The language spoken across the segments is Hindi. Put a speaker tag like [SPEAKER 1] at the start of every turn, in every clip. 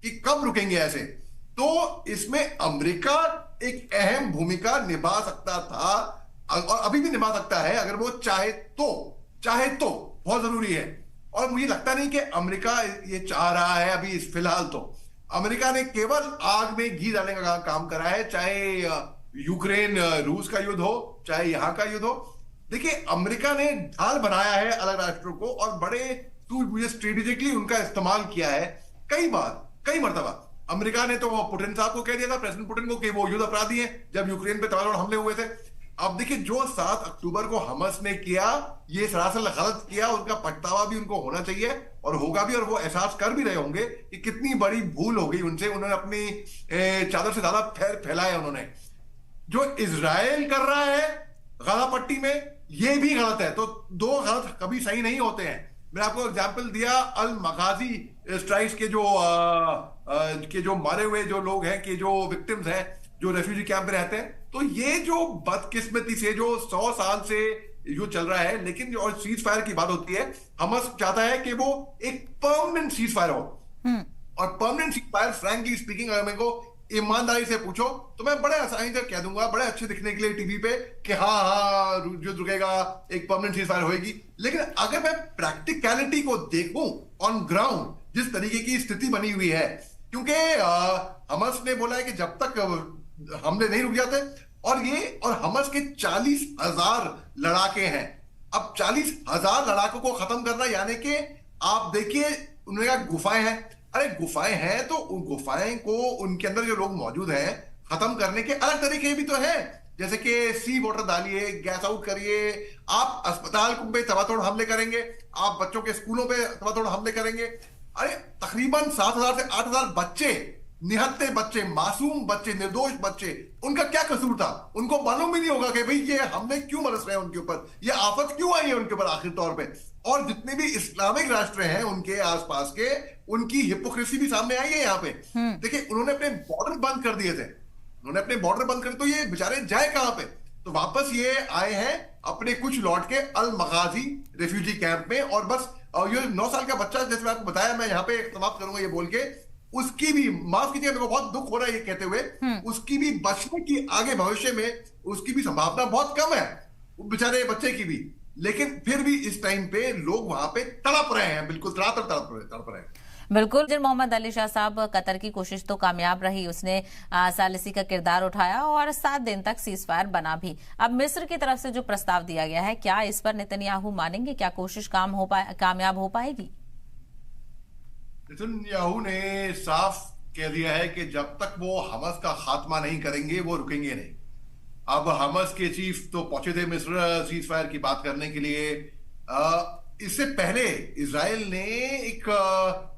[SPEAKER 1] कि कब रुकेंगे ऐसे। तो इसमें अमेरिका एक अहम भूमिका निभा सकता था और अभी भी निभा सकता है अगर वो चाहे तो। चाहे तो बहुत जरूरी है। और मुझे लगता नहीं कि अमेरिका ये चाह रहा है अभी इस फिलहाल तो। अमेरिका ने केवल आग में घी डालने का काम करा है, चाहे यूक्रेन रूस का युद्ध हो, चाहे यहां का युद्ध हो। देखिए, अमेरिका ने ढाल बनाया है अलग राष्ट्रों को और बड़े स्ट्रेटेजिकली उनका इस्तेमाल किया है कई बार, कई मर्तबा। अमेरिका ने तो पुतिन साहब को कह दिया था, प्रेसिडेंट पुतिन को, कि वो युद्ध अपराधी हैं जब यूक्रेन पे तमाम हमले हुए थे। अब देखिए, जो 7 अक्टूबर को हमास ने किया, ये सरासर गलत किया, उनका पछतावा भी उनको होना चाहिए और होगा भी, और वो एहसास कर भी रहे होंगे कि कितनी बड़ी भूल हो गई उनसे। उन्होंने अपनी चादर से ज्यादा फैलाया उन्होंने। जो इजराइल कर रहा है गाजा पट्टी में, ये भी गलत है। तो दो गलत कभी सही नहीं होते हैं। मैंने आपको एग्जांपल दिया अल मगाजी स्ट्राइक्स के जो मारे हुए जो लोग हैं, कि जो विक्टिम्स हैं, जो रेफ्यूजी कैंप में रहते हैं। तो ये जो बदकिस्मती से जो 100 साल से जो चल रहा है, लेकिन जो और सीज फायर की बात होती है, हमास चाहता है कि वो एक परमानेंट सीज फायर हो। और permanent cease fire, frankly speaking, अगर मेरे को ईमानदारी से पूछो तो मैं बड़े आसानी से कह दूंगा, बड़े अच्छे दिखने के लिए टीवी पे, कि हाँ हाँ युद्ध रुकेगा, एक परमानेंट सीज फायर होगी। लेकिन अगर मैं प्रैक्टिकलिटी को देखूं ऑन ग्राउंड, जिस तरीके की स्थिति बनी हुई है, क्योंकि हमास ने बोला है कि जब तक हमले नहीं रुक जाते, और हमास के 40,000 लड़ाके हैं। अब 40,000 लड़ाकों को खत्म करना, यानी कि आप देखिए, उन्होंने कहा गुफाएं हैं। अरे गुफाएं हैं तो उन गुफाएं को, उनके अंदर जो लोग मौजूद हैं, खत्म करने के अलग तरीके भी तो हैं। जैसे कि सी वाटर डालिए, गैस आउट करिए। आप अस्पताल पे तबातोड़ हमले करेंगे, आप बच्चों के स्कूलों पे तबातोड़ हमले करेंगे। अरे तकरीबन 7,000 से 8,000 बच्चे, निहत्थे बच्चे, मासूम बच्चे, निर्दोष बच्चे, उनका क्या कसूर था? उनको मालूम भी नहीं होगा कि भाई ये हमले क्यों बरस रहे हैं उनके ऊपर, ये आफत क्यों आई है उनके ऊपर आखिर तौर पे। और जितने भी इस्लामिक राष्ट्र हैं उनके आसपास के, उनकी हिपोक्रेसी भी सामने आई है यहाँ पे। देखिए, उन्होंने अपने बॉर्डर बंद कर दिए थे, उन्होंने अपने बॉर्डर बंद कर, तो ये बेचारे जाए कहां पे? तो वापस ये आए हैं अपने कुछ लौट के अल मगाजी रेफ्यूजी कैंप में। और बस, और ये 9 साल का बच्चा, जैसे मैं आपको बताया, मैं यहाँ पे समाप्त करूंगा ये बोल के, उसकी भी, माफ कीजिए मेरे को बहुत दुख हो रहा है ये कहते हुए, उसकी भी बचने की आगे भविष्य में उसकी भी संभावना बहुत कम है, बेचारे बच्चे की भी। लेकिन फिर भी इस टाइम पे लोग वहां पे तड़प रहे हैं, बिल्कुल तड़प रहे हैं।
[SPEAKER 2] बिल्कुल। मोहम्मद अली शाह साहब, कतर की कोशिश तो कामयाब रही, उसने सालिसी का किरदार उठाया और 7 दिन तक सीज फायर बना भी। अब मिस्र की तरफ से जो प्रस्ताव दिया गया है, क्या इस पर नेतन्याहू मानेंगे? क्या कोशिश कामयाब हो पाएगी?
[SPEAKER 1] नेतन्याहू ने साफ कह दिया है कि जब तक वो हमास का खात्मा नहीं करेंगे, वो रुकेंगे नहीं। अब हमास के चीफ तो पहुंचे थे मिस्र सीज फायर की बात करने के लिए। इससे पहले इजराइल ने एक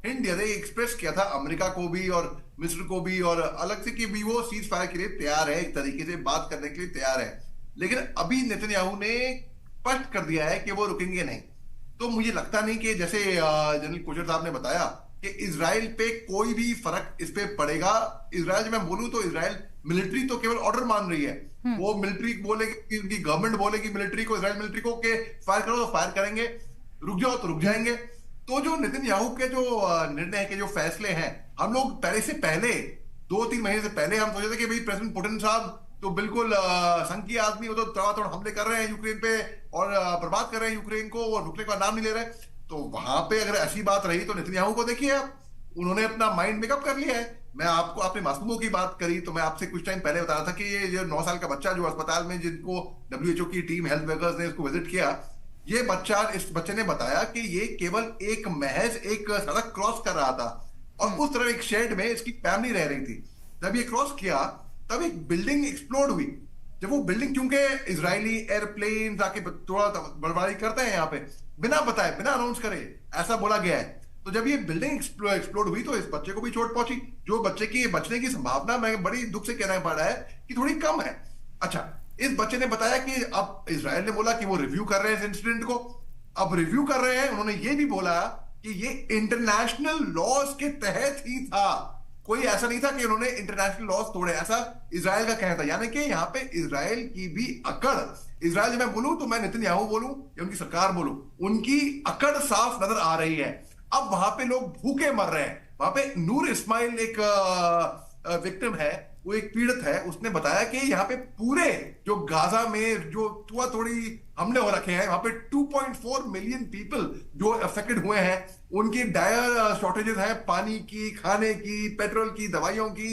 [SPEAKER 1] हिंट दिया था, एक्सप्रेस किया था अमेरिका को भी और मिस्र को भी और अलग से, कि भी वो सीज फायर के लिए तैयार है, एक तरीके से बात करने के लिए तैयार है। लेकिन अभी नेतन्याहू ने स्पष्ट कर दिया है कि वो रुकेंगे नहीं। तो मुझे लगता नहीं कि, जैसे जनरल कोचर साहब ने बताया, कि इजराइल पे कोई भी फर्क इस पे पड़ेगा। इजराइल, जब मैं बोलूं तो इजराइल मिलिट्री तो केवल ऑर्डर मान रही है। वो मिलिट्री बोलेगी, उनकी गवर्नमेंट बोलेगी मिलिट्री को, इजराइल मिलिट्री को, कि फायर करो तो फायर करेंगे, रुक जाओ तो रुक जाएंगे। तो जो नेतन्याहू के जो निर्णय के जो फैसले हैं, हम लोग पहले 2-3 महीने से पहले हम सोचे थे कि भाई प्रेसिडेंट पुतिन साहब तो बिल्कुल संघीय आदमी, वो तो तड़ातड़ हमले कर रहे हैं यूक्रेन पे और बर्बाद कर रहे हैं यूक्रेन को, और रुकने का नाम नहीं ले रहे। तो वहां पे अगर ऐसी बात रही तो नेतन्याहू को देखिए, आप, उन्होंने अपना माइंड मेकअप कर लिया है। मैं आपको, आपने मासूमों की बात करी, तो मैं आपसे कुछ टाइम पहले बता रहा था कि ये जो 9 साल का बच्चा जो अस्पताल में, जिनको WHO की टीम, हेल्थ वर्कर्स ने इसको विजिट किया, ये बच्चा, इस बच्चे ने बताया कि ये केवल महज एक सड़क क्रॉस कर रहा था और उस तरह एक शेड में इसकी फैमिली रह रही थी। जब ये क्रॉस किया तब एक बिल्डिंग एक्सप्लोड हुई। जब वो बिल्डिंग, क्योंकि इजरायली एयरप्लेन आके थोड़ा बर्बादी करते हैं यहाँ पे, बिना बताए, बिना अनाउंस करे, ऐसा बोला गया है। तो जब ये बिल्डिंग एक्सप्लोड हुई तो इस बच्चे को भी चोट पहुंची। जो बच्चे की बचने की संभावना, मैं बड़ी दुख से कहना पड़ रहा है, कि थोड़ी कम है। अच्छा, इस बच्चे ने बताया कि अब इजराइल ने बोला कि वो रिव्यू कर रहे हैं इस इंसिडेंट को। अब रिव्यू कर रहे हैं, उन्होंने ये भी बोला कि ये इंटरनेशनल लॉज के तहत ही था, कोई ऐसा नहीं था कि उन्होंने इंटरनेशनल लॉज तोड़े, ऐसा इजराइल का कहना था। यानी कि यहाँ पे इजराइल की भी अकड़, इजराइल जब मैं बोलूं तो मैं नेतन्याहू बोलूं या उनकी सरकार बोलूं, उनकी अकड़ साफ नजर आ रही है। अब वहां पे लोग भूखे मर रहे हैं, वहां पे नूर इस्माइल एक विक्टिम है, वो एक पीड़ित है, उसने बताया कि यहाँ पे पूरे जो गाजा में जो थोड़ी हमले हो रखे हैं, वहां पे 2.4 मिलियन पीपल जो अफेक्टेड हुए हैं, उनकी डायर शॉर्टेजेस हैं, पानी की, खाने की, पेट्रोल की, दवाइयों की,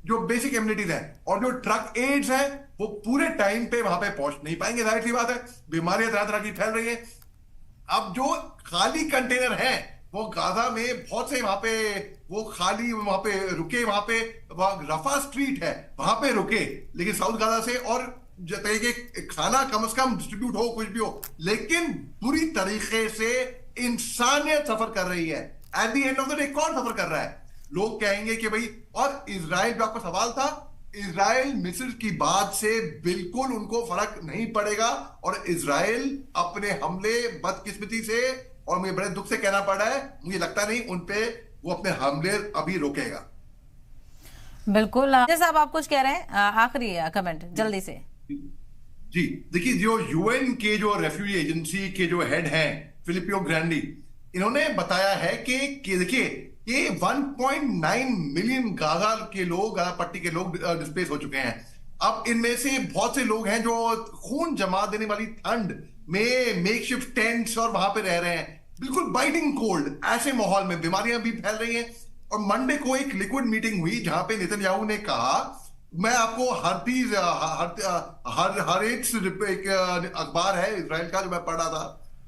[SPEAKER 1] जो बेसिक एम्यूनिटीज है, और जो ट्रक एड्स है वो पूरे टाइम पे वहां पे पहुंच नहीं पाएंगे। जाहिर सी बात है, बीमारियां तरह तरह की फैल रही है। अब जो खाली कंटेनर है वो गाजा में बहुत से वहां पे वो खाली वहां पे रुके, वहां पे रफा स्ट्रीट है वहां पे रुके, लेकिन साउथ गाजा से और तरीके खाना कम से कम डिस्ट्रीब्यूट हो, कुछ भी हो, लेकिन बुरी तरीके से इंसानियत सफर कर रही है। At the end of the day कौन सफर कर रहा है? लोग कहेंगे कि भाई, और इजराइल पे आपका सवाल था, इजराइल मिस्र की बात से बिल्कुल उनको फर्क नहीं पड़ेगा, और इजराइल अपने हमले बदकिस्मती से, और मुझे बड़े दुख से कहना पड़ रहा है, मुझे लगता नहीं उन पे वो अपने हमले अभी रोकेगा।
[SPEAKER 2] बिल्कुल। जैसा आप कुछ कह रहे हैं, आखिरी कमेंट जल्दी से।
[SPEAKER 1] जी देखिए, जो यूएन के जो रेफ्यूजी एजेंसी के जो हेड हैं फिलिपियो ग्रैंडी, इन्होंने बताया है कि देखिए ये 1.9 मिलियन गाजा के लोग, गाजा पट्टी के लोग डिस्प्लेस हो चुके हैं। अब इनमें से बहुत से लोग हैं जो खून जमा देने वाली ठंड में मेकशिफ्ट टेंट्स और वहां पे रह रहे हैं, बिल्कुल बाइटिंग कोल्ड। ऐसे माहौल में बीमारियां भी फैल रही हैं। और मंडे को एक लिक्विड मीटिंग हुई जहां पे नेतन्याहू ने कहा, मैं आपको हर एक अखबार है इजराइल का जो मैं पढ़ रहा था,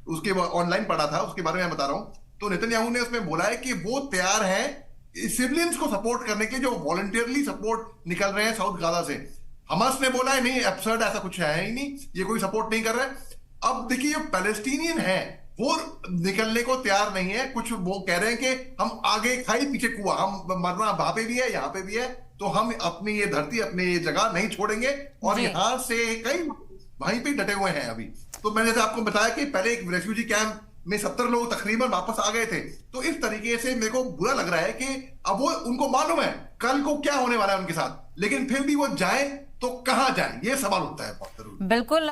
[SPEAKER 1] उसके ऑनलाइन पढ़ा था, उसके बारे में मैं बता रहा हूं। तो नेतन्याहू ने उसमें बोला है कि वो तैयार हैं सिविलियंस को सपोर्ट करने के, जो वॉलंटियरली सपोर्ट निकल रहे हैं साउथ गाजा से। हमास ने बोला है नहीं, एब्सर्ड, ऐसा कुछ है ही नहीं, ये कोई सपोर्ट नहीं कर रहा है। अब देखिए, जो पैलेस्टीनियन है वो निकलने को तैयार नहीं है। कुछ वो कह रहे हैं कि हम आगे खाई पीछे कुआं, हम मरना वहां पे भी है, यहाँ पे भी है, तो हम अपनी ये धरती, अपनी ये जगह नहीं छोड़ेंगे, और यहां से कई वहीं पे डटे हुए हैं अभी। तो मैंने जैसे आपको बताया कि पहले एक रेफ्यूजी कैंप में 70 लोग तकरीबन वापस आ गए थे। तो इस तरीके से मेरे को बुरा लग रहा है कि अब वो, उनको मालूम है कल को क्या होने वाला है उनके साथ, लेकिन फिर भी वो जाए तो कहां जाए, ये सवाल उठता है बहुत जरूर।
[SPEAKER 2] बिल्कुल।